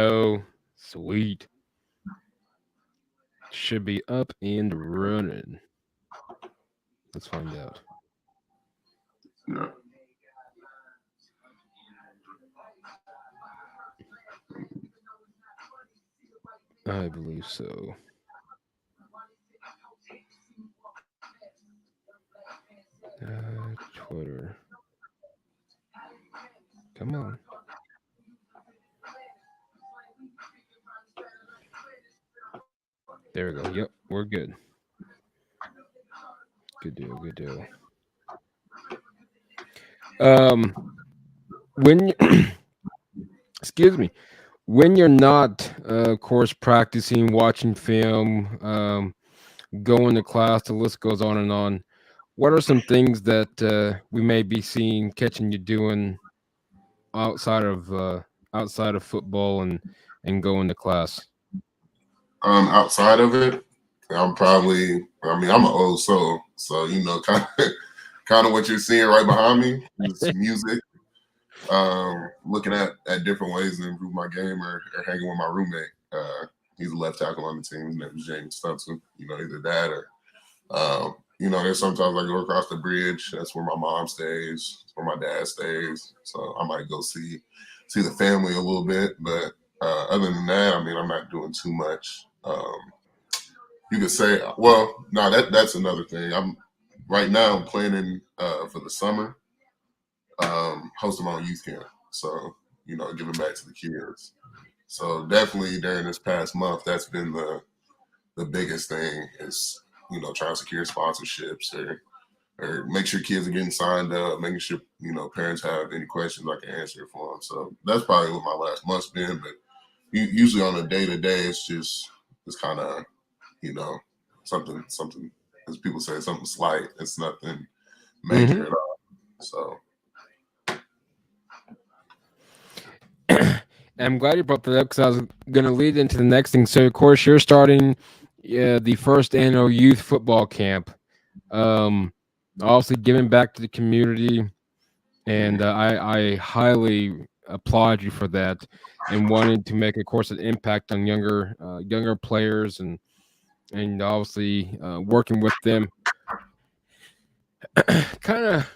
go. Sweet. Should be up and running. Let's find out. Yeah. I believe so. Twitter. Come on. There we go. Yep, we're good. Good deal. Good deal. Um, when excuse me, when you're not, of course, practicing, watching film, going to class, the list goes on and on. What are some things that we may be seeing, catching you doing outside of football and going to class? Outside of it, I'm probably. I mean, I'm an old soul, so kind of what you're seeing right behind me is music. Looking at different ways to improve my game, or hanging with my roommate. He's a left tackle on the team. His name is James Thompson. Either that or there's sometimes I go across the bridge. That's where my mom stays. That's where my dad stays. So I might go see the family a little bit, but other than that, I mean, I'm not doing too much. You could say, well, no, that's another thing. I'm right now. I'm planning for the summer, hosting my own youth camp. So giving back to the kids. So definitely during this past month, that's been the biggest thing is trying to secure sponsorships or make sure kids are getting signed up, making sure parents have any questions I can answer for them. So that's probably what my last month's been. But usually on a day to day, it's kind of you know something as people say something slight. It's nothing Hmm. major at all. So I'm glad you brought that up because I was going to lead into the next thing. So, of course, you're starting the first annual youth football camp. Um, Obviously, giving back to the community, and I highly applaud you for that and wanting to make, of course, an impact on younger players and obviously working with them. Kind of,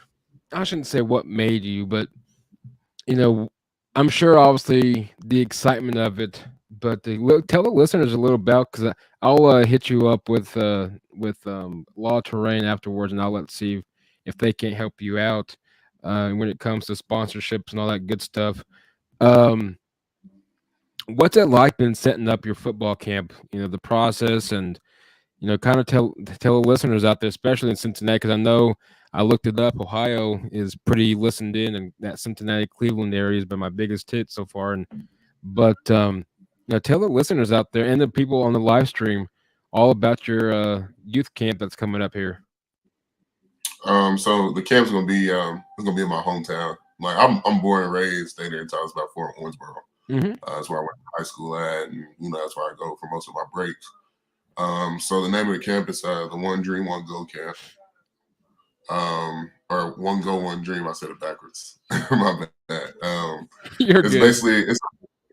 I shouldn't say what made you, but you know, I'm sure obviously the excitement of it, but tell the listeners a little about because I'll hit you up with Law Terrain afterwards, and I'll let's see if they can't help you out when it comes to sponsorships and all that good stuff. Um, what's it like been setting up your football camp? The process and kind of tell the listeners out there, especially in Cincinnati, because I know I looked it up. Ohio is pretty listened in, and that Cincinnati Cleveland area has been my biggest hit so far. But tell the listeners out there and the people on the live stream all about your youth camp that's coming up here. so the camp's gonna be it's gonna be in my hometown. Like I'm born and raised, stayed there until I was about 4 in Owensboro. Hmm. That's where I went to high school at, and that's where I go for most of my breaks. So the name of the camp is the One Dream One Go Camp, or One Go One Dream. I said it backwards. My bad. You're It's good. basically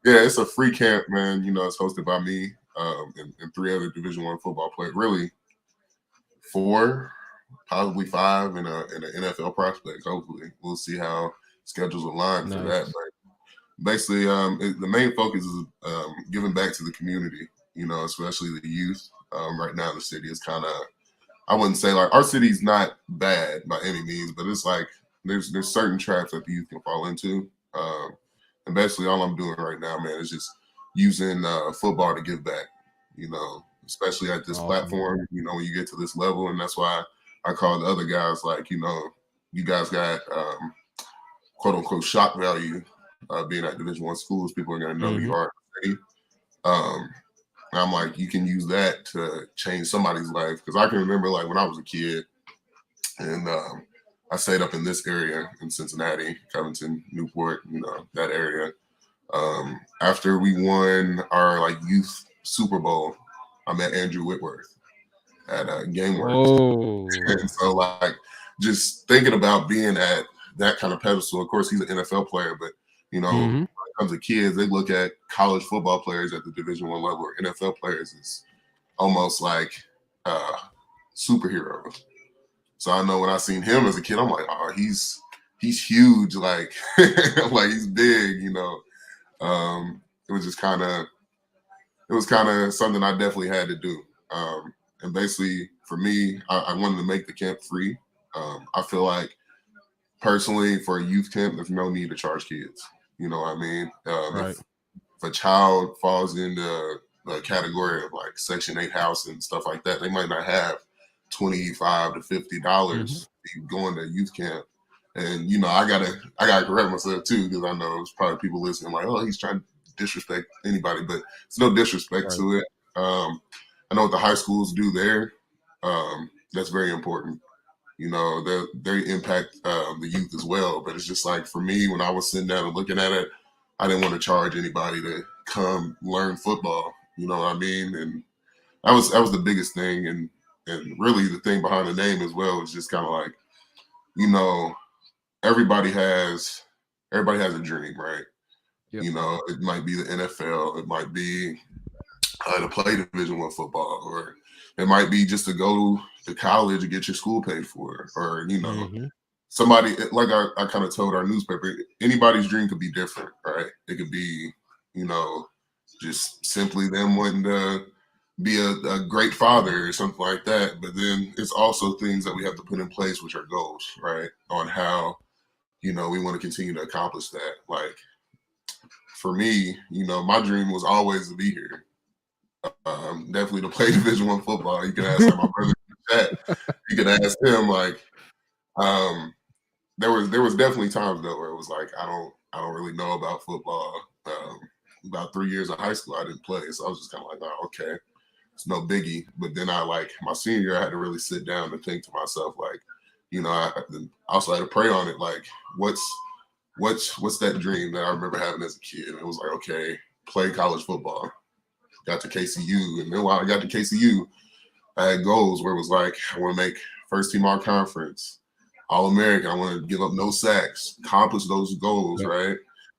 it's a free camp, man. It's hosted by me and three other Division One football players. Really, four, possibly five, and an NFL prospect. Hopefully, we'll see how schedules align for that. Nice. But basically, the main focus is giving back to the community. Especially the youth. Right now, the city is kind of, I wouldn't say like our city's not bad by any means, but it's like there's certain traps that the youth can fall into. And basically, all I'm doing right now, man, is just using football to give back. Especially at this Awesome. platform. When you get to this level, and that's why I call the other guys like, you guys got quote unquote shock value being at Division One schools. People are going to know who you Hmm. are. Um, and I'm like, you can use that to change somebody's life. Because I can remember, like, when I was a kid, and I stayed up in this area in Cincinnati, Covington, Newport, that area. After we won our like youth Super Bowl, I met Andrew Whitworth at GameWorks, Whoa. and so like just thinking about being at that kind of pedestal. Of course, he's an NFL player, but you know, Hmm. comes to kids, they look at college football players at the Division I level or NFL players as almost like uh, superheroes. So I know when I seen him as a kid, I'm like, oh, he's huge, like like he's big, you know. It was just kind of something I definitely had to do. And basically, for me, I wanted to make the camp free. I feel like personally, for a youth camp, there's no need to charge kids. You know what I mean? Right. If a child falls into the category of like Section 8 housing and stuff like that, they might not have $25 to $50 going to youth camp. And you know, I gotta correct myself too, because I know there's probably people listening like, oh, he's trying to disrespect anybody, but it's no disrespect Right. to it. I know what the high schools do there. That's very important. You know, they impact the youth as well. But it's just like for me, when I was sitting down and looking at it, I didn't want to charge anybody to come learn football. You know what I mean? And that was the biggest thing, and really the thing behind the name as well is just kind of like, you know, everybody has a dream, right? Yep. You know, it might be the NFL, it might be to play Division I football, or it might be just to go to college and get your school paid for, or you know, somebody like I kind of told our newspaper, anybody's dream could be different, right? It could be, you know, just simply them wanting to be a great father or something like that. But then it's also things that we have to put in place, which are goals, right? On how, you know, we want to continue to accomplish that. Like for me, you know, my dream was always to be here. Definitely to play Division I football. You can ask my brother in the chat. You can ask him like, there was definitely times though where it was like I don't really know about football. About 3 years of high school I didn't play, so I was just kind of like, oh, okay, it's no biggie. But then I like my senior year, I had to really sit down and think to myself like, you know, I also had to pray on it. Like, what's that dream that I remember having as a kid? And it was like, okay, play college football. Got to KCU, and then while I got to KCU, I had goals where it was like, I want to make first team all conference, All American. I want to give up no sacks, accomplish those goals, Yep. right?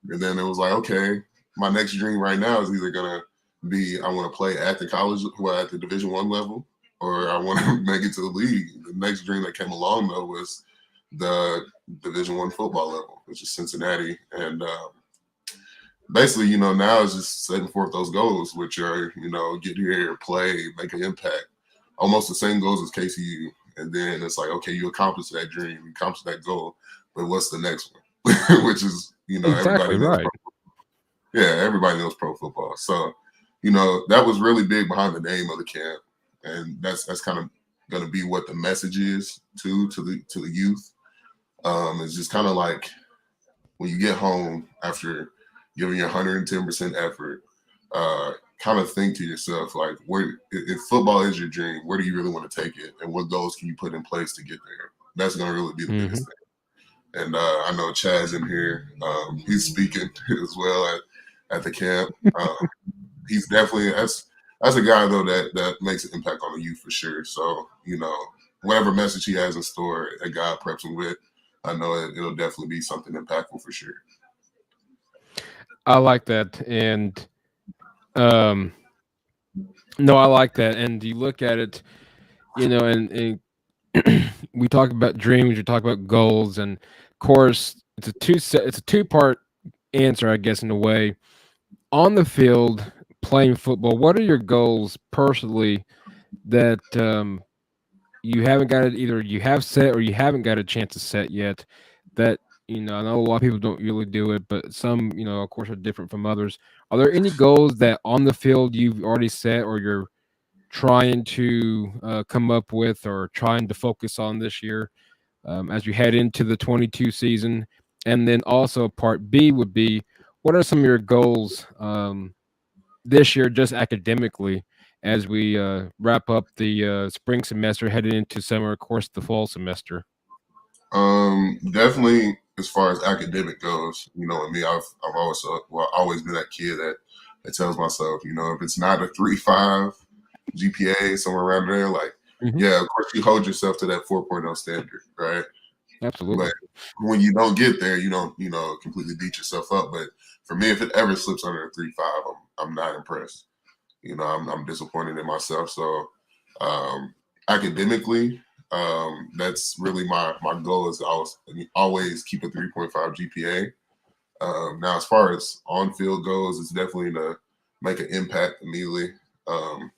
And then it was like, okay, my next dream right now is either gonna be I want to play at the college, well, at the Division I level, or I want to make it to the league. The next dream that came along though was the Division I football level, which is Cincinnati, and basically, you know, now it's just setting forth those goals, which are, you know, get here, play, make an impact. Almost the same goals as KCU. And then it's like, okay, you accomplished that dream, you accomplished that goal, but what's the next one? Which is, you know, Exactly everybody knows. right. Everybody knows pro football. So, you know, that was really big behind the name of the camp, and that's kind of going to be what the message is to the youth. It's just kind of like when you get home after giving your 110% effort, kind of think to yourself, like, where if football is your dream, where do you really want to take it? And what goals can you put in place to get there? That's going to really be the biggest thing. And I know Chad's in here. He's speaking as well at the camp. He's definitely, that's a guy, though, that makes an impact on the youth for sure. So, you know, whatever message he has in store that God preps him with, I know it'll definitely be something impactful for sure. I like that. And um no, I like that. And you look at it, you know, and we talk about dreams, we talk about goals, and of course it's a two-part answer, I guess, in a way. On the field, playing football, what are your goals personally that you haven't got it, either you have set or you haven't got a chance to set yet? That, you know, I know a lot of people don't really do it, but some, you know, of course, are different from others. Are there any goals that on the field you've already set, or you're trying to come up with, or trying to focus on this year as you head into the 22 season? And then also part B would be, what are some of your goals this year, just academically, as we wrap up the spring semester, headed into summer, of course, the fall semester? Definitely as far as academic goes, you know, with me, I've always been that kid that tells myself, you know, if it's not a 3.5 GPA, somewhere around there, like, yeah, of course you hold yourself to that 4.0 standard, right? But Absolutely. when you don't get there, you don't, completely beat yourself up. But for me, if it ever slips under a 3.5, I'm not impressed. I'm disappointed in myself. So um, academically, that's really my goal is to always keep a 3.5 GPA. Now, as far as on field goes, it's definitely to make an impact immediately.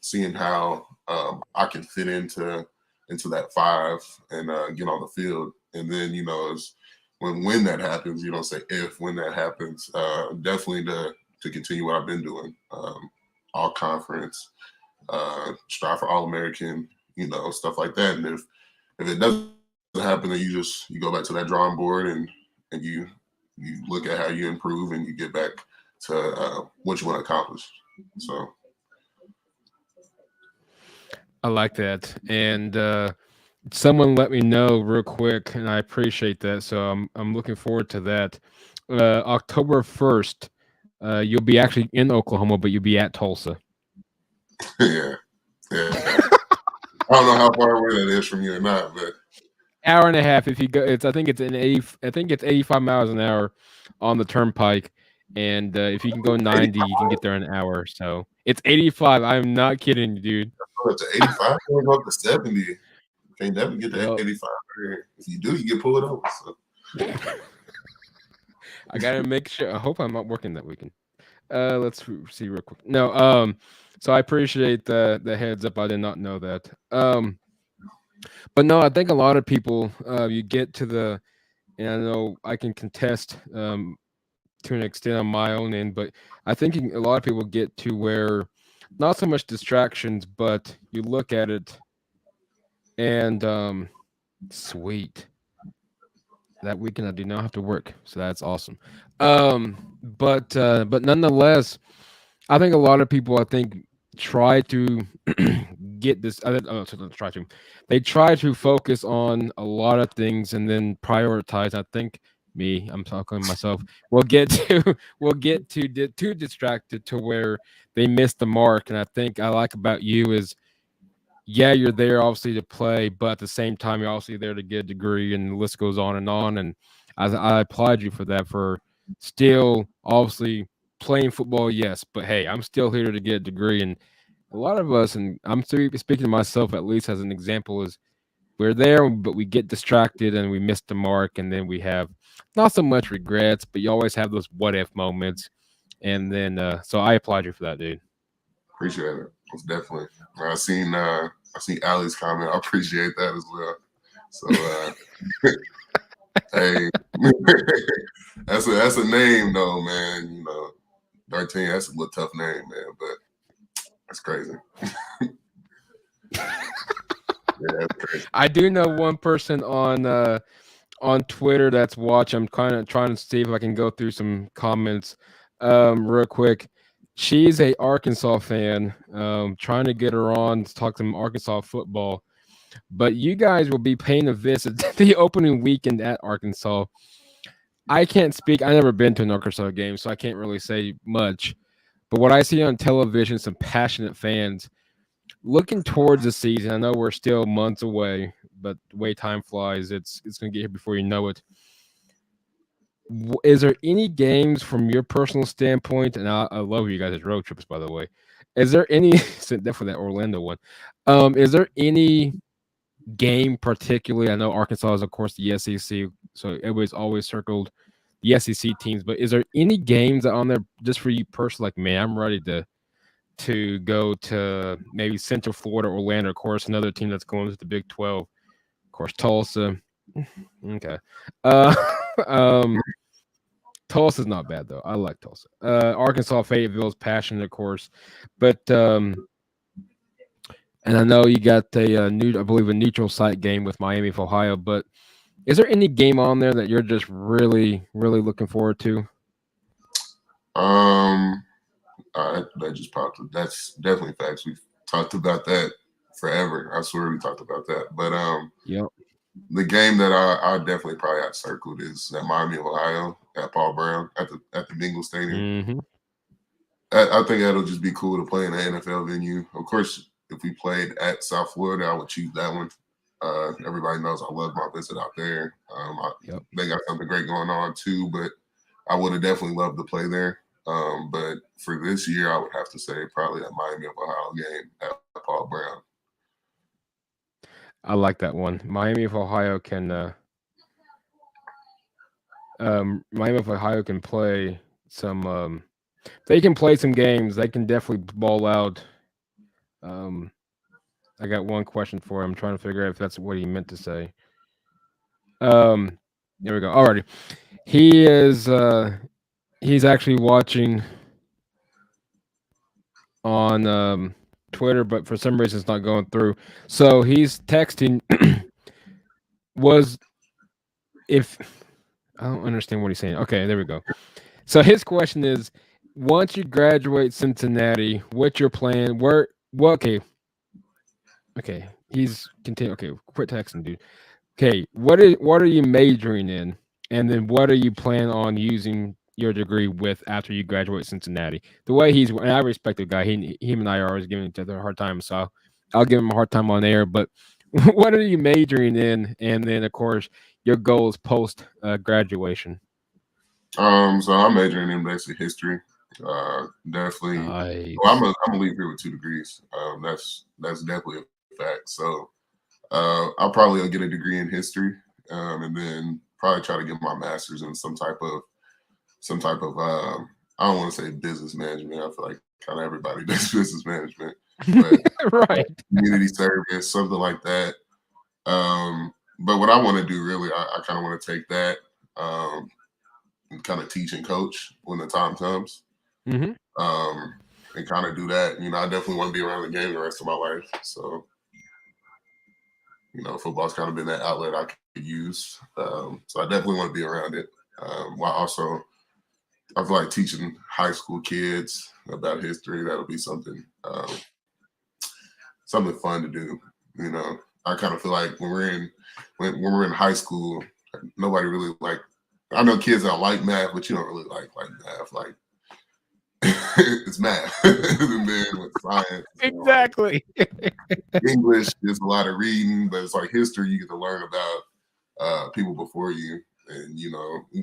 Seeing how I can fit into that five and get on the field, and then is when that happens. You don't say if when that happens. Definitely to continue what I've been doing. All conference, strive for All American, stuff like that. And if it doesn't happen, then you go back to that drawing board and you look at how you improve and you get back to what you want to accomplish. So I like that. And someone let me know real quick, and I appreciate that. So I'm looking forward to that. October 1st, you'll be actually in Oklahoma, but you'll be at Tulsa. yeah. I don't know how far away that is from you or not, but Hour and a half if you go. It's I think it's an 80. I think it's 85 miles an hour on the turnpike, and if you can go 90, you can 85 get there in an hour. So it's 85. I'm not kidding you, dude. up to 85, going up to 70. You can't never get to Yep. 85. If you do, you get pulled over. So. I gotta make sure. I hope I'm not working that weekend. Let's see real quick. No, so I appreciate the heads up. I did not know that. But no, I think a lot of people, you get to the, and I know I can contest to an extent on my own end, but I think a lot of people get to where not so much distractions, but you look at it and sweet. That weekend I do not have to work, so that's awesome. But nonetheless, I think a lot of people, I think, try to get this. So not try to. They try to focus on a lot of things and then prioritize. I think me, I'm talking to myself. We'll get to too distracted to where they miss the mark. And I think I like about you is yeah, you're there obviously to play, but at the same time, you're obviously there to get a degree, and the list goes on and on. And I applaud you for that, for still obviously playing football, yes, but hey, I'm still here to get a degree. And a lot of us, and I'm speaking to myself at least as an example, is we're there, but we get distracted and we miss the mark, and then we have not so much regrets, but you always have those what if moments. And then, so I applaud you for that, dude. Appreciate it. Most definitely. I seen Ali's comment. I appreciate that as well. So hey, that's a name though, man. 13. That's a little tough name, man. But that's crazy. Yeah, that's crazy. I do know one person on Twitter that's watching. I'm kind of trying to see if I can go through some comments real quick. She's a Arkansas fan. Trying to get her on to talk some Arkansas football. But you guys will be paying a visit the opening weekend at Arkansas. I can't speak. I never been to an Arkansas game, so I can't really say much. But what I see on television, some passionate fans looking towards the season. I know we're still months away, but the way time flies, it's going to get here before you know it. Is there any games from your personal standpoint? And I love you guys' road trips, by the way. Is there any definitely that Orlando one? Is there any game particularly? I know Arkansas is of course the SEC, so everybody's always circled the SEC teams. But is there any games that on there just for you personally? Like, man, I'm ready to go to maybe Central Florida, Orlando. Of course, another team that's going to the Big 12. Of course, Tulsa. Okay. Uh, um, Tulsa's not bad though. I like Tulsa. Arkansas, Fayetteville is passionate, of course, but and I know you got a new, I believe, a neutral site game with Miami of Ohio. But is there any game on there that you're just really, really looking forward to? Um, that just popped up. That's definitely facts. We've talked about that forever. I swear we talked about that. But Yep. the game that I definitely probably have circled is at Miami of Ohio at Paul Brown at the Bengal Stadium. Mm-hmm. I think that'll just be cool to play in an NFL venue. Of course, if we played at South Florida, I would choose that one. Everybody knows I love my visit out there. Yep. They got something great going on too, but I would have definitely loved to play there. But for this year, I would have to say probably that Miami of Ohio game at Paul Brown. I like that one. Miami of Ohio can Miami of Ohio can play some they can play some games. They can definitely ball out. Um I got one question for him. I'm trying to figure out if that's what he meant to say. Um there we go. Alrighty. He is he's actually watching on Twitter, but for some reason it's not going through. So he's texting was if I don't understand what he's saying. Okay, there we go. So his question is once you graduate Cincinnati, what's your plan? Where well okay. He's continue okay, quit texting, dude. Okay, what are you majoring in? And then what are you planning on using your degree with after you graduate Cincinnati? The way and I respect the guy. Him and I are always giving each other a hard time, so I'll give him a hard time on air. But what are you majoring in? And then of course your goals post graduation. So I'm majoring in basic history. Definitely. Well, Nice. I'm gonna leave here with 2 degrees. That's definitely a fact. So I'll probably get a degree in history, and then probably try to get my master's in some type of I don't want to say business management. I feel like kind of everybody does business management, but Right. community service, something like that. But what I want to do really, I kind of want to take that um, and kind of teach and coach when the time comes, Hmm. um, and kind of do that. I definitely want to be around the game the rest of my life. So football's kind of been that outlet I could use. So I definitely want to be around it. While also, I feel like teaching high school kids about history, that'll be something fun to do. I kind of feel like when we're in high school, nobody really like. I know kids that like math, but you don't really like math. Like it's math, and then with science, like Exactly. English, there's a lot of reading, but it's like history. You get to learn about people before you, and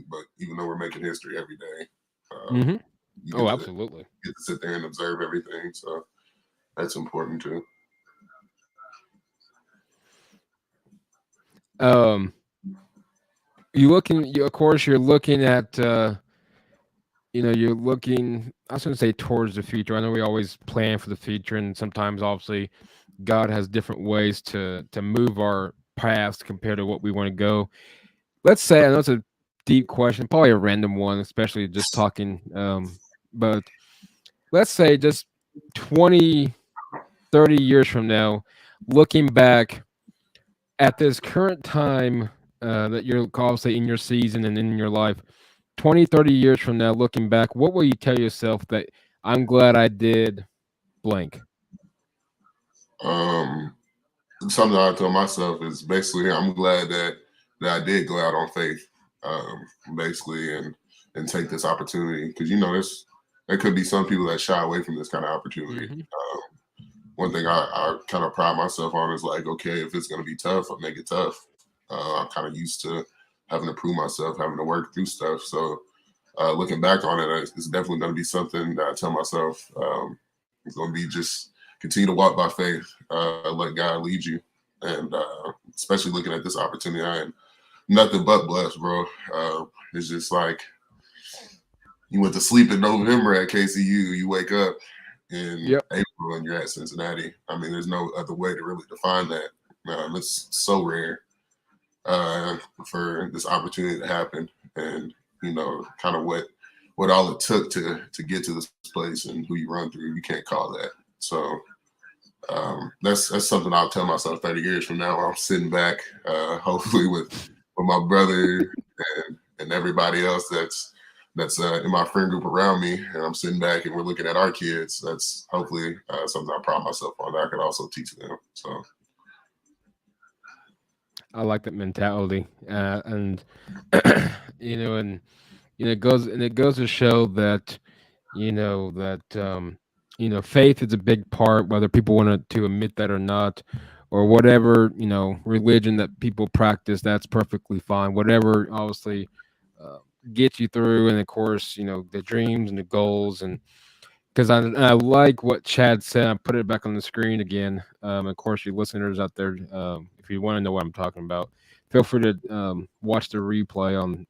but even though we're making history every day, uh, Hmm. you Oh, absolutely. get to sit there and observe everything. So that's important too. Um, of course, you're looking at, you're looking, I was going to say towards the future. I know we always plan for the future, and sometimes, obviously, God has different ways to move our paths compared to what we want to go. Let's say, I know it's a deep question, probably a random one, especially just talking, but let's say just 20, 30 years from now, looking back at this current time that you're obviously in your season and in your life, 20, 30 years from now, looking back, what will you tell yourself that I'm glad I did blank? Um, Something I tell myself is basically I'm glad that I did go out on faith, basically, and take this opportunity because there could be some people that shy away from this kind of opportunity. Hmm. One thing I kind of pride myself on is like, okay, if it's going to be tough, I'll make it tough. I'm kind of used to having to prove myself, having to work through stuff. So looking back on it, it's definitely going to be something that I tell myself. It's going to be just continue to walk by faith, let God lead you, and especially looking at this opportunity, I am nothing but blessed, bro. It's just like you went to sleep in November at KCU, you wake up in Yep. April and you're at Cincinnati. I mean, there's no other way to really define that. It's so rare for this opportunity to happen, and kind of what all it took to get to this place and who you run through. You can't call that. So that's something I'll tell myself 30 years from now. I'm sitting back, hopefully with my brother and everybody else that's in my friend group around me, and I'm sitting back and we're looking at our kids. That's hopefully something I pride myself on that I could also teach them. So I like that mentality, and and it goes to show that faith is a big part, whether people want to admit that or not. or whatever religion that people practice. That's perfectly fine. Whatever, obviously, uh, gets you through, and of course, the dreams and the goals. And because I like what Chad said. I put it back on the screen again. Of course, you listeners out there, if you want to know what I'm talking about, feel free to watch the replay on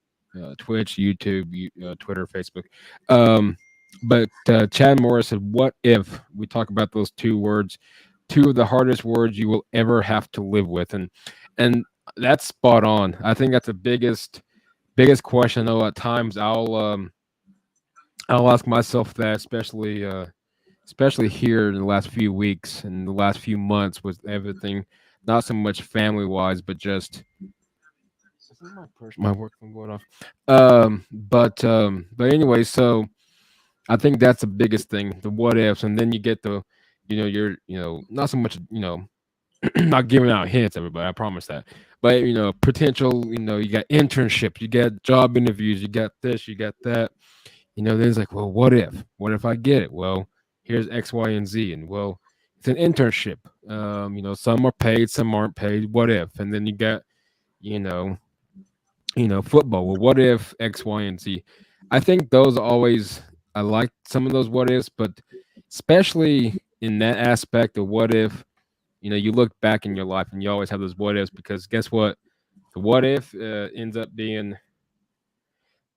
Twitch, YouTube, Twitter, Facebook. Um, but Chad Morris said, "What if we talk about those two words, two of the hardest words you will ever have to live with?" And that's spot on. I think that's the biggest question. I know at times I'll ask myself that, especially here in the last few weeks and the last few months with everything, not so much family wise, but just my work phone going off. But anyway, so I think that's the biggest thing, the what ifs, and then you get the, you're not so much not giving out hints, everybody. I promise that, but potential, you got internships, you got job interviews, you got this, you got that. Then it's like, well, what if? What if I get it? Well, here's X, Y, and Z. And well, it's an internship. Some are paid, some aren't paid. What if? And then you got, you know, football. Well, what if X, Y, and Z? I think those are always, I like some of those what ifs, but especially in that aspect of what if, you look back in your life and you always have those what ifs, because guess what? The what if ends up being,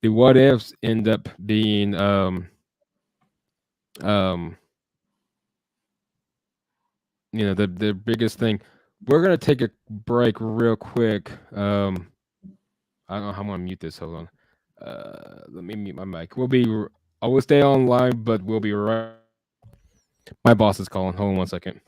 the what ifs end up being, um, the biggest thing. We're gonna take a break real quick. I don't know how I'm gonna mute this. Hold on. Let me mute my mic. I will stay online, but we'll be right. My boss is calling. Hold on 1 second.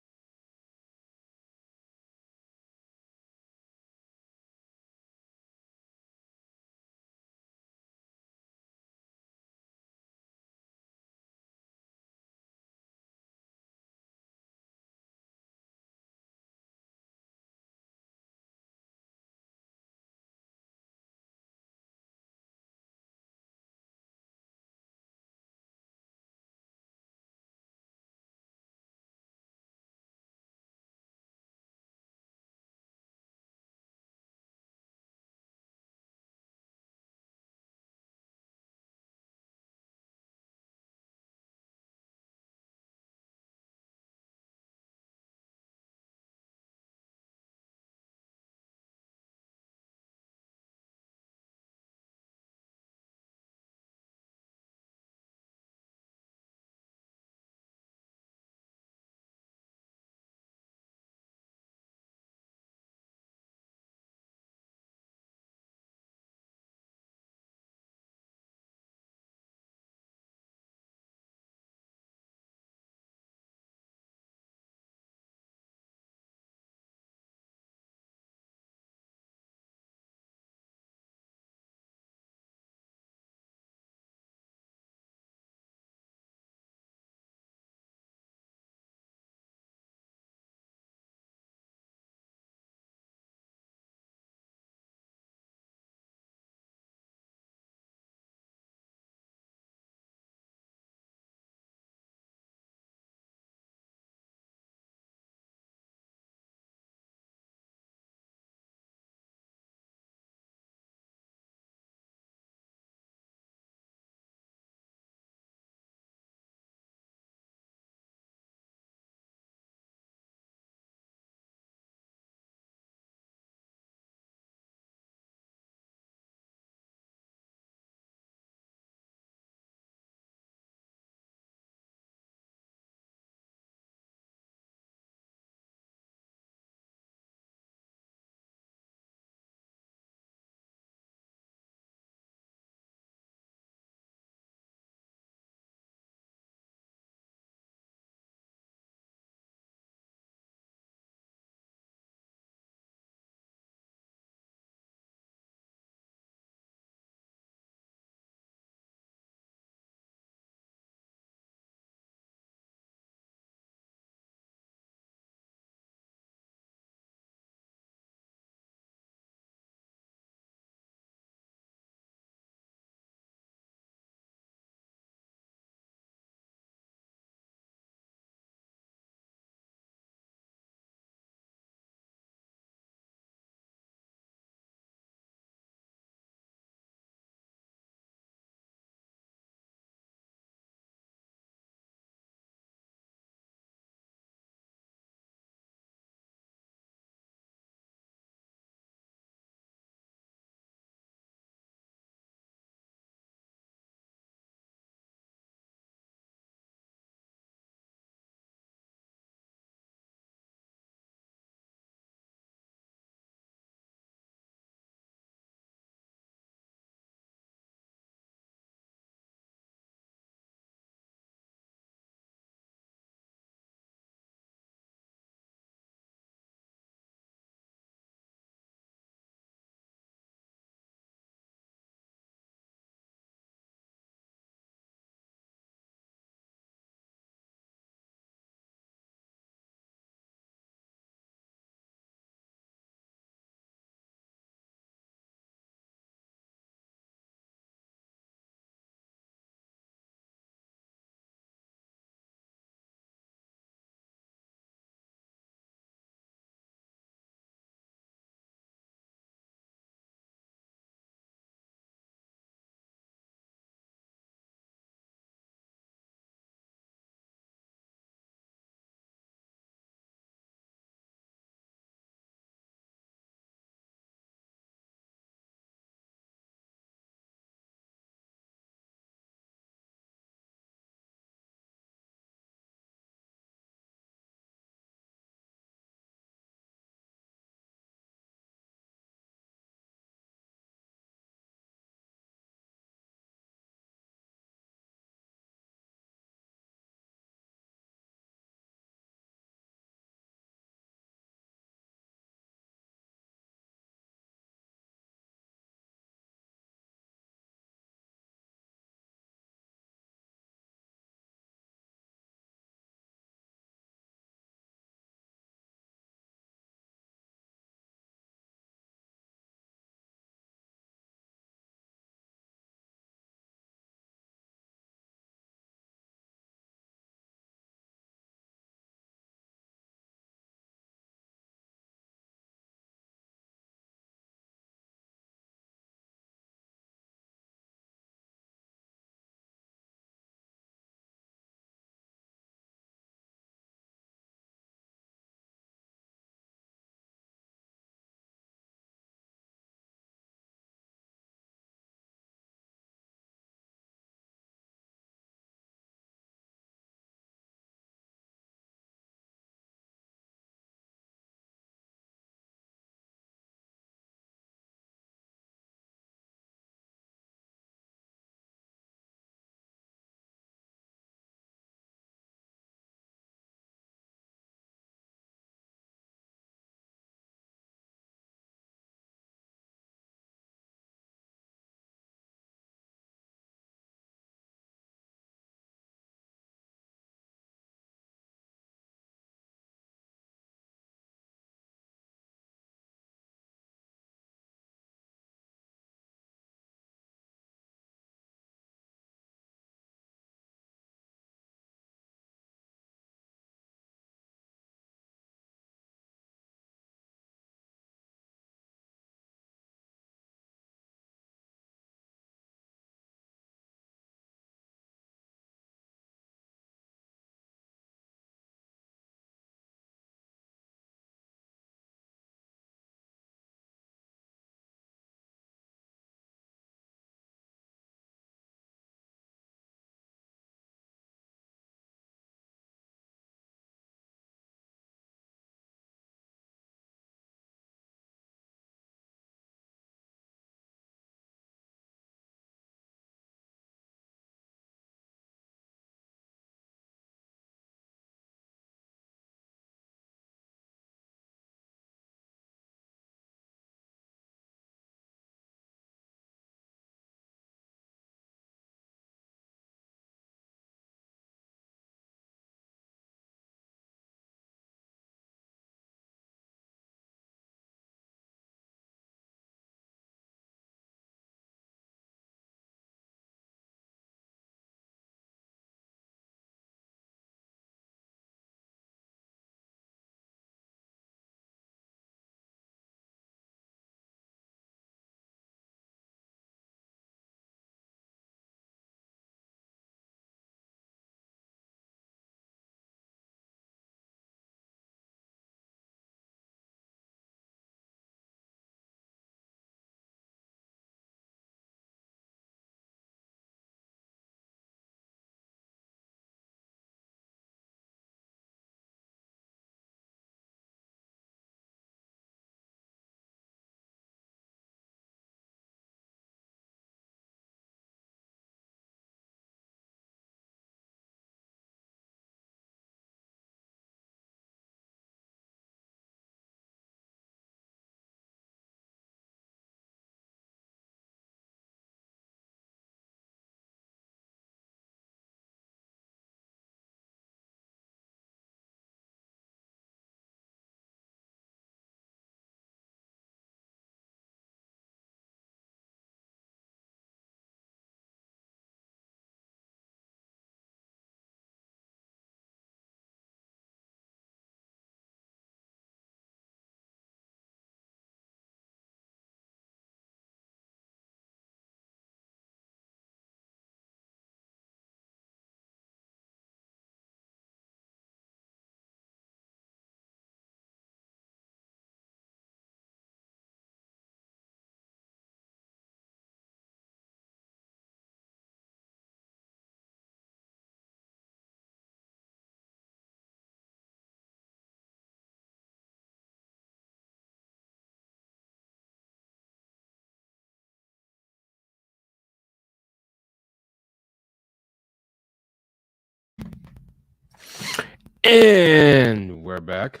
And we're back.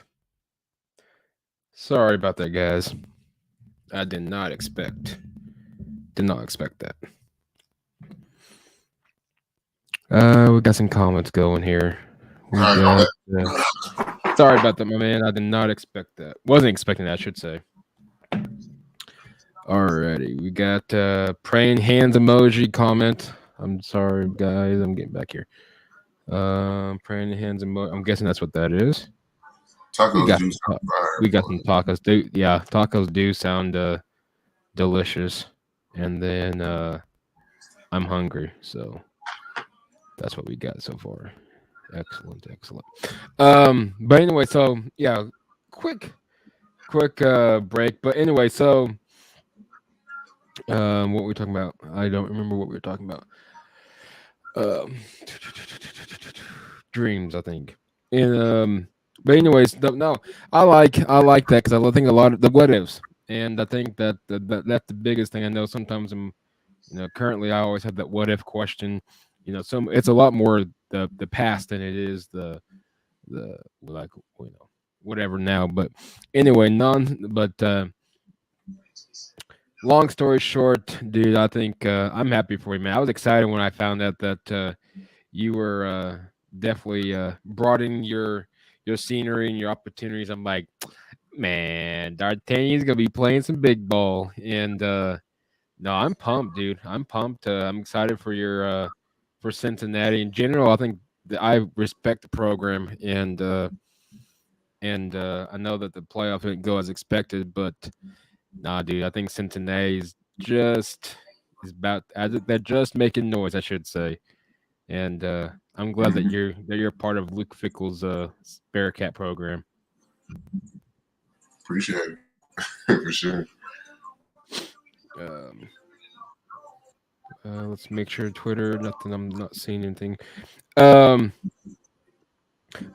Sorry about that, guys. I did not expect that. We got some comments going here. We All right, my got. Sorry about that, my man. I did not expect that. Wasn't expecting that, I should say. Alrighty, we got praying hands emoji comment. I'm sorry, guys. I'm getting back here. Praying hands emoji. I'm guessing that's what that is. We tacos got do some, sound fire, we got boy. some tacos. Yeah, tacos do sound delicious. And then I'm hungry, so that's what we got so far. Excellent, excellent. But anyway, so yeah, quick, quick break. But anyway, so what were we talking about? I don't remember what we were talking about. Um, dreams, I think. And but anyways, no, I like that because I think a lot of the what ifs, and I think that's the biggest thing. I know sometimes currently I always have that what if question. Some it's a lot more the past than it is the like whatever now. But anyway, long story short, dude, I think I'm happy for you, man. I was excited when I found out that you were definitely broadening your scenery and your opportunities. I'm like, man, D'Artagnan's gonna be playing some big ball, and no, I'm pumped, dude. I'm pumped. I'm excited for your for Cincinnati in general. I think that I respect the program, and I know that the playoff didn't go as expected, but nah, dude, I think Cincinnati's just is about they're just making noise, I should say, and I'm glad that Mhm. you're part of Luke Fickle's Bearcat program. Appreciate it for sure. Um, let's make sure Twitter, nothing. I'm not seeing anything. Um,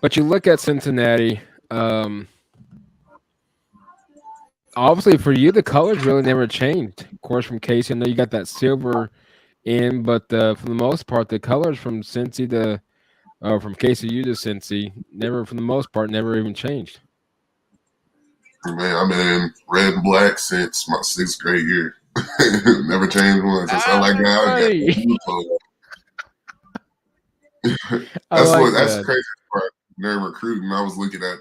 but you look at Cincinnati. Um, Obviously, for you, the colors really never changed. Of course, from Casey, I know you got that silver in, but for the most part, the colors from Cincy to from KCU to Cincy never, for the most part, never even changed. Man, I've been in red and black since my sixth grade year. Never changed one. Since I Ah, like that's that, I got funny. blue clothes. I like That's the that. crazy part. During recruiting, I was looking at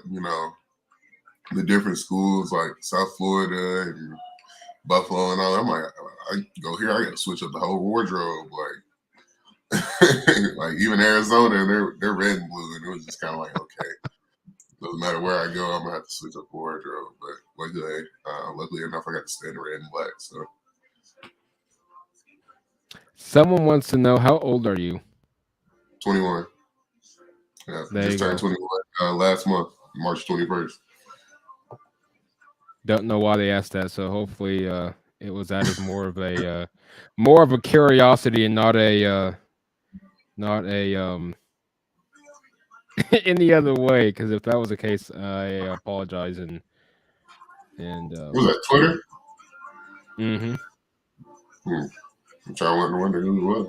the different schools like South Florida and Buffalo and all. I'm like, I go here, I got to switch up the whole wardrobe. Like even Arizona, they're red and blue, and it was just kind of like, okay, doesn't matter where I go, I'm gonna have to switch up the wardrobe. But luckily enough, I got to stay in red and black. So Someone wants to know how old are you? 21, yeah, There just you turned go. 21 last month, March 21st. Don't know why they asked that, so hopefully it was out of more of a curiosity and not a any other way. Because if that was the case, I apologize and What was that, Twitter? hmm Hmm. I'm trying to wonder who it was.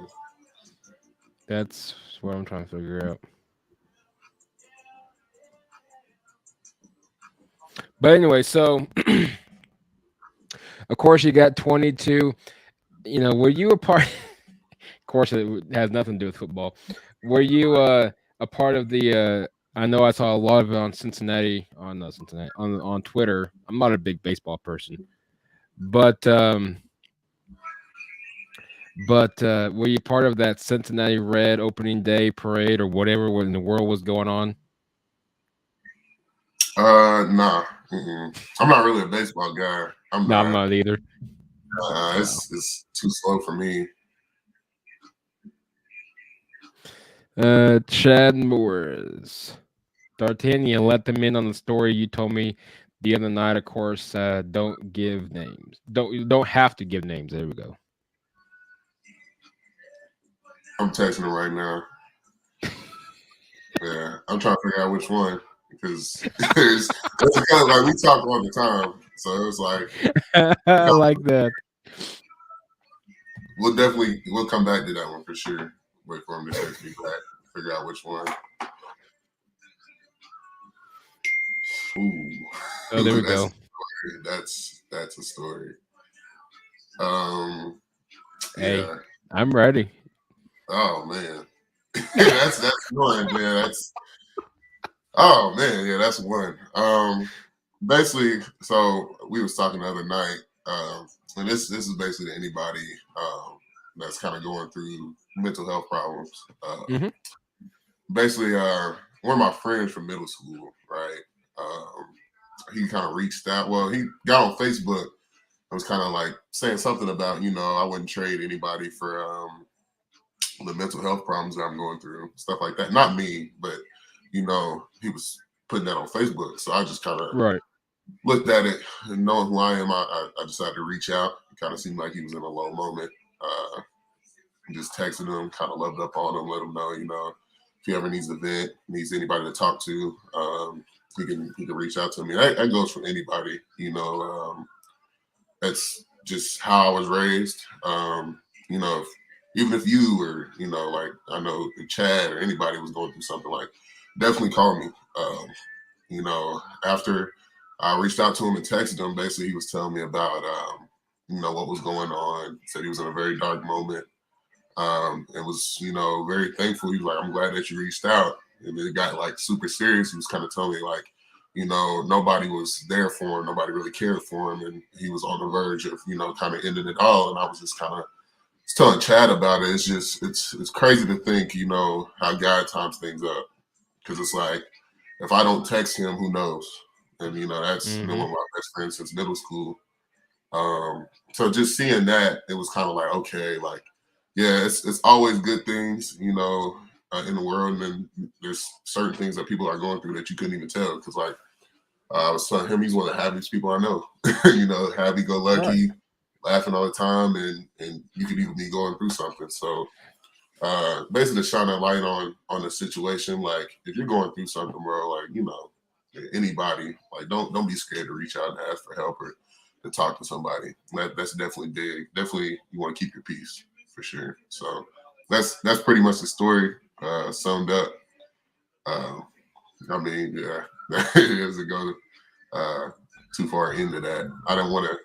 that's what I'm trying to figure out. But anyway, so of course you got 22. Were you a part? Of course, has nothing to do with football. Were you a part of the? I know I saw a lot of it on Cincinnati on Cincinnati on Twitter. I'm not a big baseball person, but were you part of that Cincinnati Red opening day parade or whatever when the world was going on? Nah. I'm not really a baseball guy. I'm No, I'm not. not either. No. It's too slow for me. Chad Moores. D'Artagnan, let them in on the story you told me the other night. Of course, don't give names. You don't have to give names. There we go. I'm texting him right now. Yeah, I'm trying to figure out which one because it's kind of like we talk all the time, so it was like I like that. we'll come back to that one for sure. Wait for him to text me back, figure out which one. Ooh, Oh, there we that's a go. story. That's a story. Um, Hey, yeah. I'm ready. Oh man, that's one. Yeah, that's oh man, yeah, that's one. Basically, so we was talking the other night, and this is basically to anybody that's kind of going through mental health problems. Hmm. Basically, one of my friends from middle school, right? Um, he kind of reached out. Well, he got on Facebook. I was kind of like saying something about, I wouldn't trade anybody for the mental health problems that I'm going through, stuff like that. Not me, but he was putting that on Facebook. So I just kind of Right. looked at it and knowing who I am, I decided to reach out. It kind of seemed like he was in a low moment. Just texted him, kind of loved up on him, let him know, if he ever needs a vent, needs anybody to talk to, he can reach out to me. That goes for anybody, that's just how I was raised. You know, if, even if you were, like I know Chad or anybody was going through something, like definitely call me. After I reached out to him and texted him, basically he was telling me about, what was going on. He said he was in a very dark moment. And was, very thankful. He was like, I'm glad that you reached out. And then it got like super serious. He was kind of telling me like, nobody was there for him. Nobody really cared for him. And he was on the verge of, kind of ending it all. And I was just kind of telling Chad about it. It's just, it's crazy to think, how God times things up. Cause it's like, if I don't text him, who knows? And, that's been Hmm. one of my best friends since middle school. So just seeing that, it was kind of like, okay, like, yeah, it's always good things, in the world, and then there's certain things that people are going through that you couldn't even tell. Because like I was telling him, he's one of the happiest people I know. Happy go Right. lucky, laughing all the time, and you could even be going through something. So basically, shine a light on the situation. Like if you're going through something, bro, like anybody, like don't be scared to reach out and ask for help or to talk to somebody. That's definitely big. Definitely, you want to keep your peace for sure. So that's pretty much the story summed up. Uh, I mean, yeah, it doesn't go uh, too far into that. I don't want to,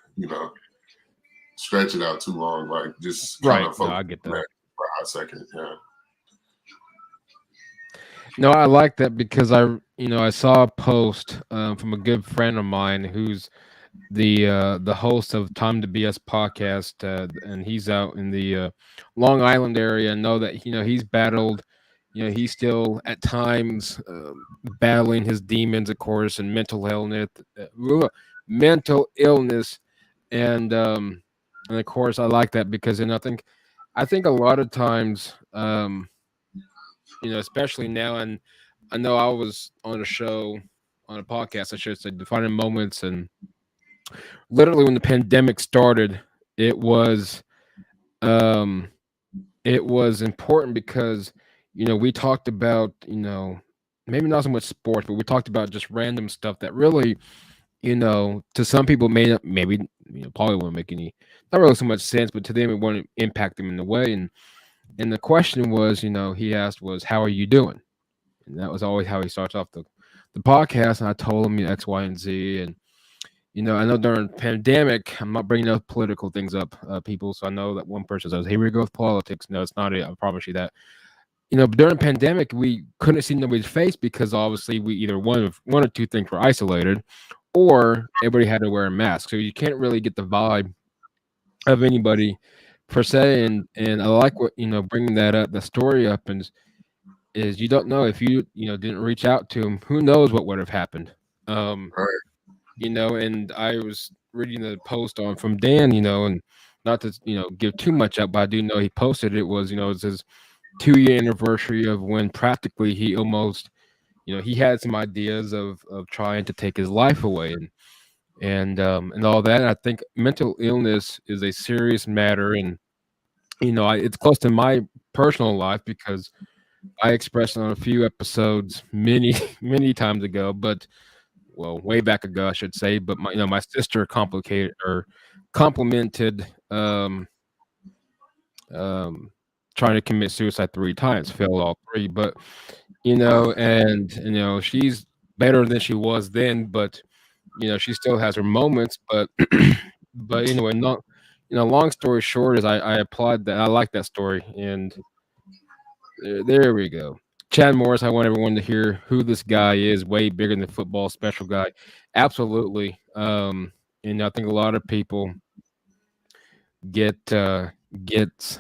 stretch it out too long. Like just kind Right. of No, focus I get on that. that for a hot second. Yeah. No, I like that because I saw a post from a good friend of mine who's the host of Time to BS podcast, and he's out in the Long Island area. And know that he's battled. He's still at times battling his demons, of course, and mental illness, and of course I like that because I think a lot of times, especially now, and I know I was on a show, on a podcast, I should say, defining moments, and literally when the pandemic started, it was um it was important because we talked about maybe not so much sports, but we talked about just random stuff that really to some people may not, maybe probably won't make any, not really so much sense, but to them it won't impact them in a way. And the question was, he asked was, how are you doing? And that was always how he starts off the podcast. And I told him X, Y, and Z. And I know during pandemic, I'm not bringing up political things up, people. So I know that one person says, "Here we go with politics." No, it's not it. I promise you that. During pandemic, we couldn't see nobody's face because obviously we either one or two things were isolated, or everybody had to wear a mask. So you can't really get the vibe of anybody per se. And I like what bringing that up, the story up, and is you don't know if didn't reach out to him, who knows what would have happened. Um, All right. and I was reading the post on from Dan, and not to give too much up, but I do know he posted it was it's his 2-year anniversary of when practically he almost he had some ideas of trying to take his life away, and all that. And I think mental illness is a serious matter, and it's close to my personal life because I expressed on a few episodes many many times ago, but well, way back ago, I should say. But my sister complimented um, trying to commit suicide 3 times, failed all three. But Wow. and she's better than she was then, but she still has her moments. But but anyway, not long story short is I applaud that. I like that story, and there we go. Chad Morris, I want everyone to hear who this guy is. Way bigger than football, special guy. Absolutely. And I think a lot of people get get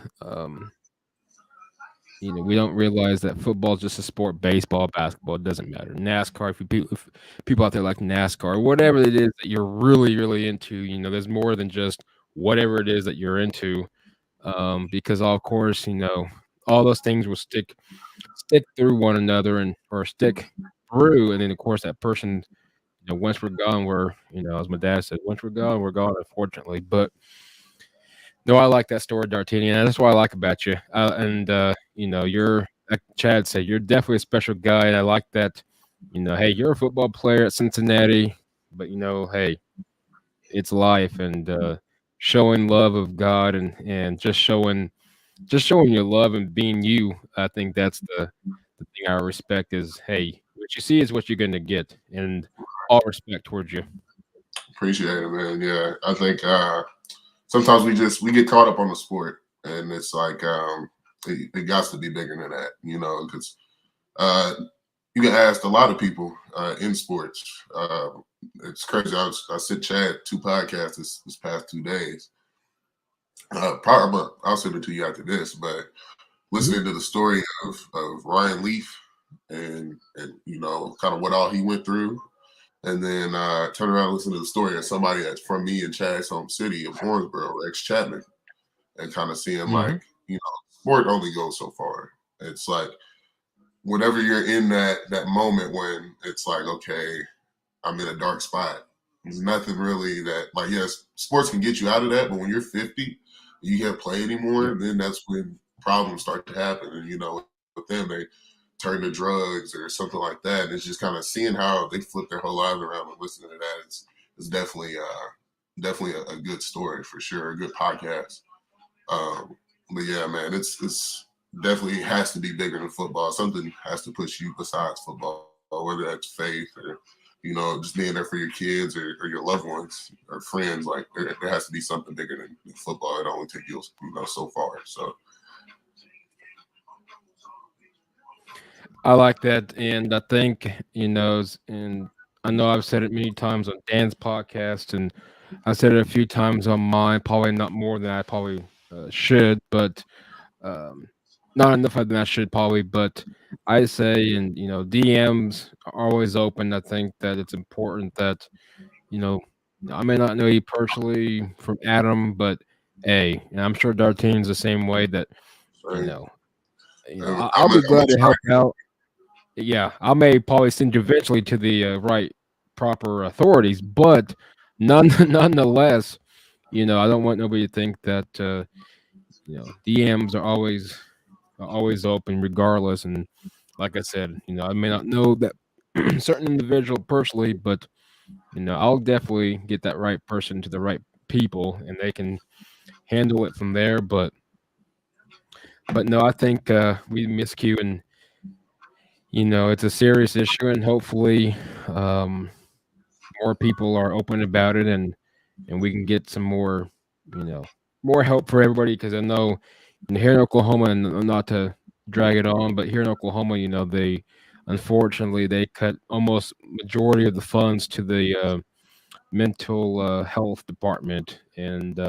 we don't realize that football is just a sport. Baseball, basketball, it doesn't matter. NASCAR, if people out there like NASCAR, whatever it is that you're really, really into, there's more than just whatever it is that you're into. Because of course, all those things will stick through one another and or stick through, and then of course that person, once we're gone, as my dad said, once we're gone, unfortunately. But no, I like that story, D'Artagnan. That's what I like about you. And you're like Chad said, you're definitely a special guy, and I like that. Hey, you're a football player at Cincinnati, but hey, it's life, and showing love of God, and just showing your love and being you. I think that's the thing I respect is, hey, what you see is what you're going to get, and all respect towards you. Appreciate it, man. Yeah, I think sometimes we get caught up on the sport, and it's like it got to be bigger than that, because uh, you can ask a lot of people in sports. It's crazy. I sent Chad 2 podcasts this past 2 days. Probably I'll send it to you after this, but Mhm. listening to the story of Ryan Leaf and kind of what all he went through, and then turn around and listen to the story of somebody that's from me in Chad's home city of Owensboro, Rex Chapman, and kind of seeing Mhm. like, sport only goes so far. It's like whenever you're in that moment when it's like, okay, I'm in a dark spot. There's nothing really that, like, yes, sports can get you out of that, but when you're 50, you can't play anymore, Yep. then that's when problems start to happen. And with them, they turn to drugs or something like that. And it's just kind of seeing how they flip their whole lives around and listening to that is definitely a good story for sure, a good podcast. But yeah, man, it's definitely has to be bigger than football. Something has to push you besides football, whether that's faith or just being there for your kids or your loved ones or friends. Like there has to be something bigger than football. It only take you so far. So I like that, and I think and I know I've said it many times on Dan's podcast, and I said it a few times on mine. Probably not more than I probably should, but um, not enough than I should probably. But I say, and DMs are always open. I think that it's important that you know I may not know you personally from Adam, but hey, and I'm sure Dartine's the same way. That you same. know, I'll be I'm gonna glad to try. help out. Yeah, I may probably send you eventually to the right proper authorities, but nonetheless, I don't want nobody to think that DMs are always open regardless. And like I said, I may not know that certain individual personally, but I'll definitely get that right person to the right people, and they can handle it from there. But no, I think we miscue, and it's a serious issue, and hopefully. More people are open about it, and we can get some you know more help for everybody, because I know here in Oklahoma, and not to drag it on, but here in Oklahoma, they unfortunately they cut almost majority of the funds to the mental health department, and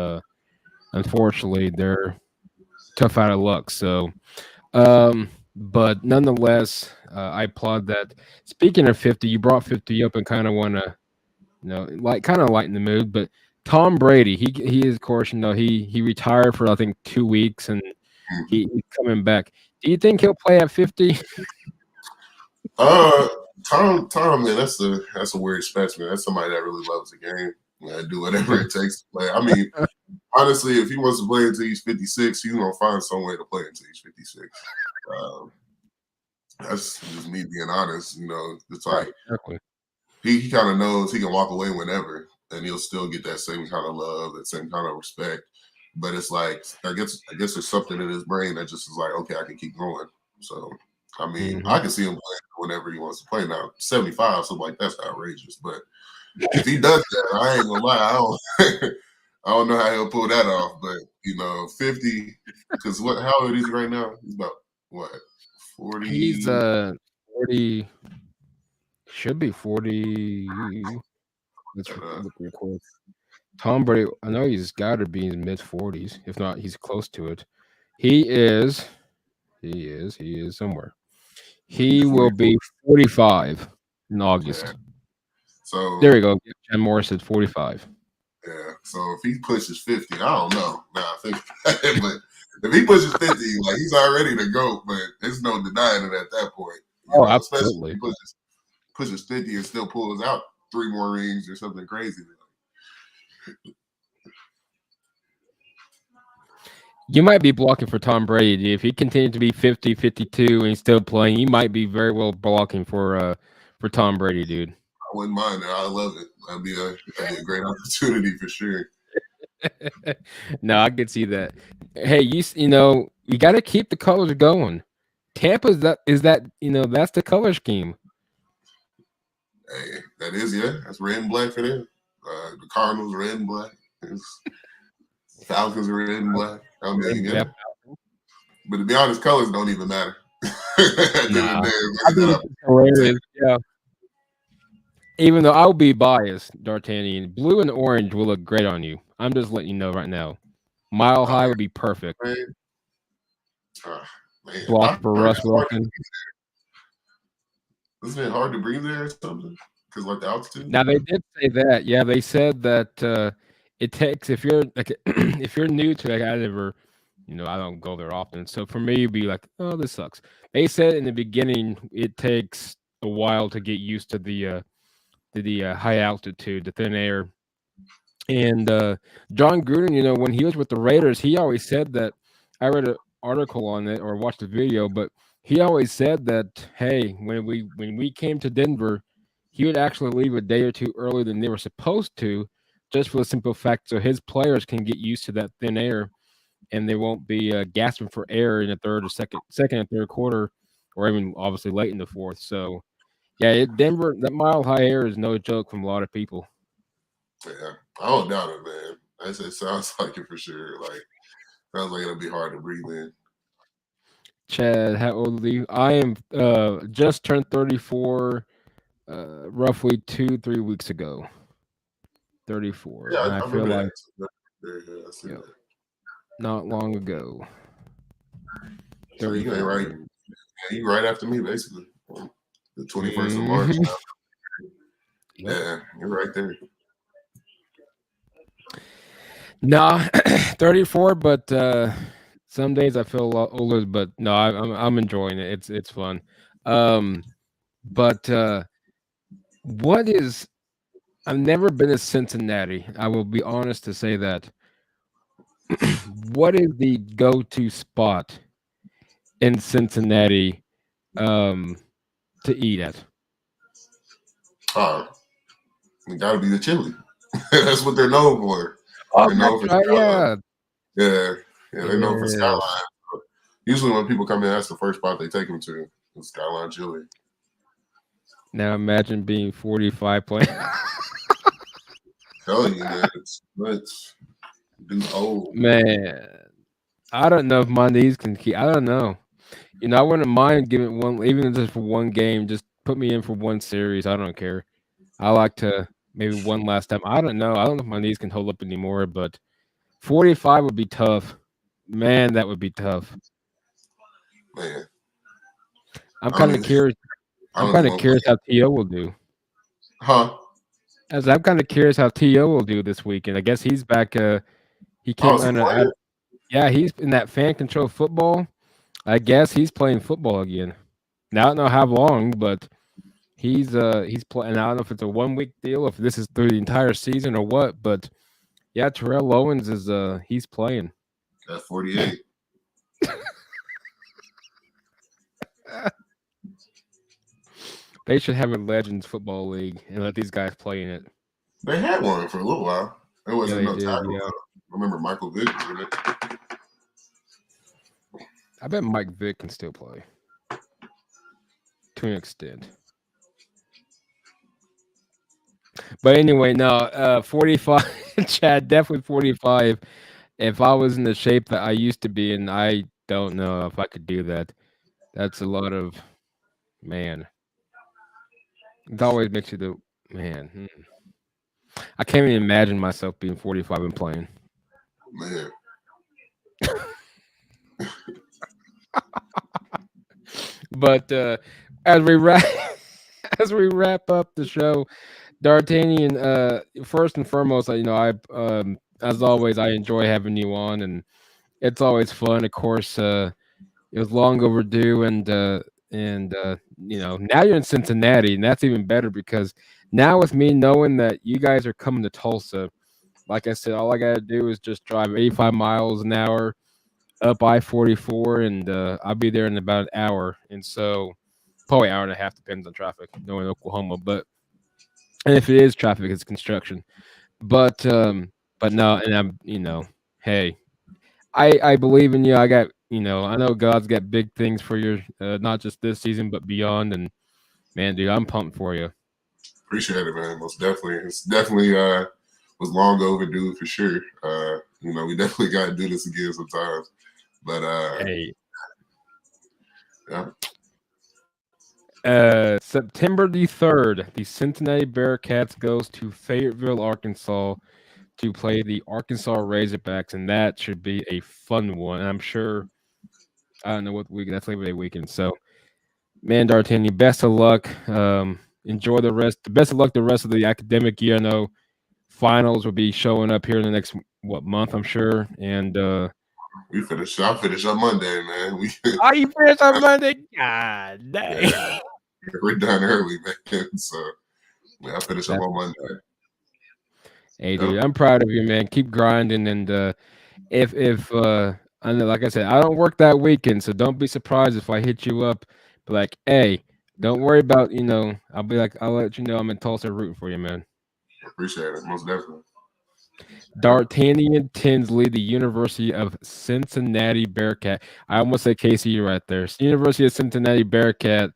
unfortunately they're tough out of luck. So but nonetheless, I applaud that. Speaking of 50, you brought 50 up and kind of want to like kind of lighten the mood. But Tom Brady, he is, of course, he retired for I think 2 weeks, and he's coming back. Do you think he'll play at 50? Uh, Tom, man, that's a weird specimen. That's somebody that really loves the game. Do whatever it takes to play. I mean, honestly, if he wants to play until he's 56, he's gonna find some way to play until he's 56. Um, that's just me being honest. It's like Right, exactly. he kind of knows he can walk away whenever, and he'll still get that same kind of love, that same kind of respect. But it's like I guess there's something in his brain that just is like, okay, I can keep going. So I mean, I Hmm. can see him playing whenever he wants to play. Now, 75, so like that's outrageous. But if he does that, I ain't gonna lie, I don't I don't know how he'll pull that off. But 50, because what how old is he right now? He's about what, He's 40? 40, should be 40. Let's And, look real quick. Tom Brady, I know he's got to be in mid 40s. If not, he's close to it. He is, he is somewhere. he's He will 44. be 45 in Yeah. August. There So you go. Jen Morris at 45. yeah. So if he pushes 50, I don't know. Nah, I think but if he pushes 50, like he's already the GOAT, but there's no denying it at that point. Oh, Especially if absolutely. he pushes 50 and still pulls out 3 more rings or something crazy. You might be blocking for Tom Brady. If he continues to be 50, 52, and he's still playing, you might be very well blocking for Tom Brady, dude. I wouldn't mind it. I love it. That'd be a great opportunity for sure. No, I could see that. Hey, you got to keep the colors going. Tampa's that that's the color scheme. Hey, that is, yeah. That's red and black for them. The Cardinals red and black. It's Falcons are red and black. I mean, yeah. Yep. But to be honest, colors don't even matter. At the end of the Nah, day, I it's think really it's not just a hilarious. Yeah. Even though I'll be biased, D'Artagnan, blue and orange will look great on you. I'm just letting you know right now. Mile oh, high would be perfect. man. Uh, man, Block I for heard Russ it's hard to Wilson. breathe. Isn't it hard to breathe there or something? Because like the altitude. Now they did say that. Yeah, they said that it takes if you're like if you're new to like I never, I don't go there often. So for me, it'd be like, oh, this sucks. They said in the beginning it takes a while to get used to the high altitude, the thin air. And John Gruden, when he was with the Raiders, he always said that. I read an article on it or watched a video, but he always said that hey, when we came to Denver, he would actually leave a day or two earlier than they were supposed to, just for the simple fact so his players can get used to that thin air and they won't be gasping for air in the third or second and third quarter, or even obviously late in the fourth. So yeah, Denver, that mile high air is no joke from a lot of people. Yeah, I don't doubt it, man. It sounds like it for sure. Like sounds like it'll be hard to breathe in. Chad, how old are you? I am just turned 34, roughly 2-3 weeks ago. 34, Yeah, and I I feel remember like that. Yeah, I see you know, that. not long ago. So you ain't right. 34. Yeah, you right after me, basically. The 21st of March. Mhm. Yep. Yeah, you're right there. Nah, 34, but some days I feel a lot older. But no, I'm enjoying it. It's fun. Um, but what is? I've never been to Cincinnati. I will be honest to say that. What is the go-to spot in Cincinnati to eat at? Uh, it got to be the chili. That's what they're known for. Oh, They're that's known for right. Skyline. Yeah. Yeah, yeah, they're known for Yes. Skyline. Usually, when people come in, that's the first spot they take them to. Is Skyline Chili. Now imagine being 45 playing. Telling you, man, it's dude's old. Man, I don't know if my knees can keep. I don't know. I wouldn't mind giving one, even just for one game. Just put me in for one series. I don't care. I like to maybe one last time. I don't know. I don't know if my knees can hold up anymore, but 45 would be tough. Man, that would be tough. Man, I'm I don't kind of even. curious. I I'm don't kind even of want to play. curious how To will do. Huh? As I'm kind of curious how To will do this weekend. I guess he's back. He Oh, came is he out. playing? Yeah, he's in that fan control football. I guess he's playing football again. Now I don't know how long, but he's playing. I don't know if it's a 1 week deal, if this is through the entire season or what. But yeah, Terrell Owens is he's playing. At 48. They should have a Legends football league and let these guys play in it. They had one for a little while. There Yeah, wasn't they no did. tackle. Yeah, I remember Michael Vick was in it. I bet Mike Vick can still play. to an extent. But anyway, no, 45, Chad, definitely 45. If I was in the shape that I used to be in, I don't know if I could do that. That's a lot of, man. It always makes you do, man. I can't even imagine myself being 45 and playing. Man, But as we wrap as we wrap up the show, D'Artagnan, first and foremost, I as always I enjoy having you on, and it's always fun. Of course, it was long overdue, and now you're in Cincinnati, and that's even better because now with me knowing that you guys are coming to Tulsa, like I said, all I got to do is just drive 85 miles an hour up I-44, and I'll be there in about an hour, and so probably hour and a half depends on traffic. Knowing Oklahoma, but and if it is traffic, it's construction. But no, and hey, I believe in you. I got I know God's got big things for you, not just this season but beyond. And man, dude, I'm pumped for you. appreciate it, man. Most definitely. It's definitely was long overdue for sure. We definitely got to do this again sometimes. But Hey, yeah, September the 3rd, the Cincinnati Bearcats goes to Fayetteville, Arkansas, to play the Arkansas Razorbacks, and that should be a fun one. And I'm sure I don't know what week that's Labor Day weekend. So, man, D'Artagnan, best of luck. Enjoy the rest. Best of luck the rest of the academic year. I know finals will be showing up here in the next month, I'm sure. And we finish. I finish on Monday, man. We are you finished on Monday? God dang. yeah, we're done early, man. So yeah, I finish up That's on what's up. Monday. Hey, Yep, dude, I'm proud of you, man. Keep grinding, and if I know, like I said, I don't work that weekend, so don't be surprised if I hit you up. Be like, hey, don't worry about I'll be like, I'll let you know I'm in Tulsa rooting for you, man. appreciate it. Most definitely. Yep. D'Artagnan Tinsley, the University of Cincinnati Bearcat. I almost said KCU right there. It's University of Cincinnati Bearcat,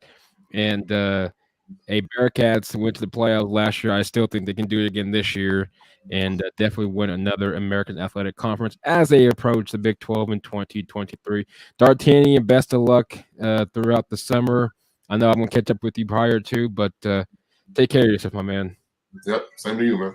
and Bearcats went to the playoffs last year. I still think they can do it again this year, and definitely win another American Athletic Conference as they approach the Big 12 in 2023. D'Artagnan, best of luck throughout the summer. I know I'm gonna catch up with you prior to, but take care of yourself, my man. Yep. Same to you, man.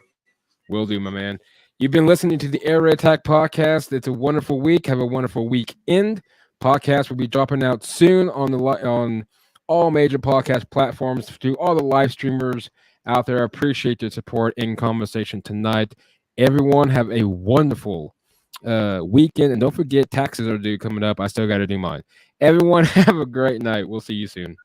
Will do, my man. You've been listening to the Air Raid Attack podcast. It's a wonderful week. Have a wonderful weekend. Podcast will be dropping out soon on all major podcast platforms. To all the live streamers out there, I appreciate your support and conversation tonight. Everyone have a wonderful weekend, and don't forget taxes are due coming up. I still got to do mine. Everyone have a great night. We'll see you soon.